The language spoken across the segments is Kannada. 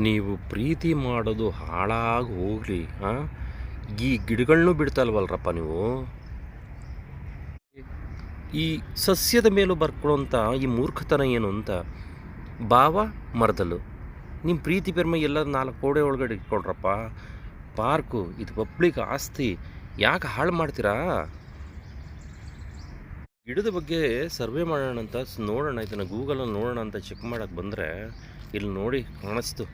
ನೀವು ಪ್ರೀತಿ ಮಾಡೋದು ಹಾಳಾಗಿ ಹೋಗಲಿ, ಈ ಗಿಡಗಳನ್ನೂ ಬಿಡ್ತಲ್ವಲ್ರಪ್ಪ ನೀವು. ಈ ಸಸ್ಯದ ಮೇಲೂ ಬರ್ಕೊಳ್ಳೋಂಥ ಈ ಮೂರ್ಖತನ ಏನು ಅಂತ. ಭಾವ ಮರದಲ್ಲು ನಿಮ್ಮ ಪ್ರೀತಿ ಪ್ರೇಮ ಎಲ್ಲ 4 ಗೋಡೆ ಒಳಗಡೆ ಇಟ್ಕೊಳ್ರಪ್ಪ. ಪಾರ್ಕು ಇದು ಪಬ್ಲಿಕ್ ಆಸ್ತಿ, ಯಾಕೆ ಹಾಳು ಮಾಡ್ತೀರಾ? ಗಿಡದ ಬಗ್ಗೆ ಸರ್ವೆ ಮಾಡೋಣ ಅಂತ ನೋಡೋಣ, ಇದನ್ನು ಗೂಗಲಲ್ಲಿ ನೋಡೋಣ ಅಂತ ಚೆಕ್ ಮಾಡೋಕ್ಕೆ ಬಂದರೆ ಇಲ್ಲಿ ನೋಡಿ ಕಾಣಿಸ್ತು.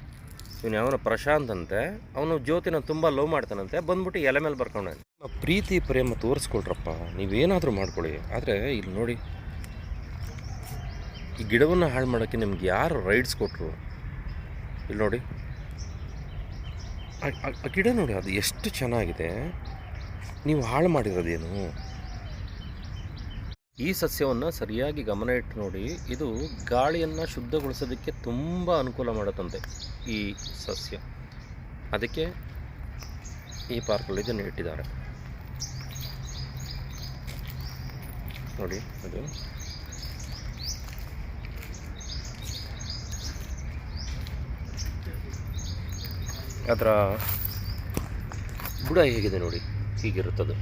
ಇವನು ಯಾವನ ಪ್ರಶಾಂತ್ ಅಂತೆ, ಅವನು ಜ್ಯೋತಿನ ತುಂಬ ಲವ್ ಮಾಡ್ತಾನಂತೆ, ಬಂದ್ಬಿಟ್ಟು ಎಲೆ ಮೇಲೆ ಬರ್ಕೊಂಡ. ಪ್ರೀತಿ ಪ್ರೇಮ ತೋರಿಸ್ಕೊಳ್ರಪ್ಪ, ನೀವೇನಾದರೂ ಮಾಡ್ಕೊಳ್ಳಿ. ಆದರೆ ಇಲ್ಲಿ ನೋಡಿ, ಈ ಗಿಡವನ್ನು ಹಾಳು ಮಾಡೋಕ್ಕೆ ನಿಮ್ಗೆ ಯಾರು ರೈಟ್ಸ್ ಕೊಟ್ಟರು? ಇಲ್ಲಿ ನೋಡಿ, ಆ ಗಿಡ ನೋಡಿ, ಅದು ಎಷ್ಟು ಚೆನ್ನಾಗಿದೆ. ನೀವು ಹಾಳು ಮಾಡಿರೋದೇನು? ಈ ಸಸ್ಯವನ್ನು ಸರಿಯಾಗಿ ಗಮನ ಇಟ್ಟು ನೋಡಿ. ಇದು ಗಾಳಿಯನ್ನು ಶುದ್ಧಗೊಳಿಸೋದಕ್ಕೆ ತುಂಬ ಅನುಕೂಲ ಮಾಡುತ್ತಂತೆ ಈ ಸಸ್ಯ. ಅದಕ್ಕೆ ಈ ಪಾರ್ಕಲ್ಲಿ ಇದನ್ನು ಇಟ್ಟಿದ್ದಾರೆ ನೋಡಿ. ಅದು ಅದರ ಬುಡ ಹೇಗಿದೆ ನೋಡಿ, ಹೀಗಿರುತ್ತದೆ.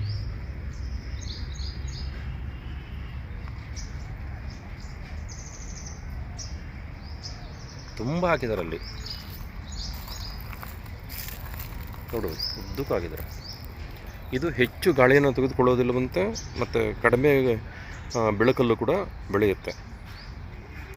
ತುಂಬ ಹಾಕಿದಾರಲ್ಲಿ ನೋಡು, ಉದ್ದಕ್ಕೂ ಹಾಕಿದ್ದಾರೆ. ಇದು ಹೆಚ್ಚು ಗಾಳಿಯನ್ನು ತೆಗೆದುಕೊಳ್ಳೋದಿಲ್ಲವಂತೆ, ಮತ್ತು ಕಡಿಮೆ ಬೆಳಕಲ್ಲೂ ಕೂಡ ಬೆಳೆಯುತ್ತೆ.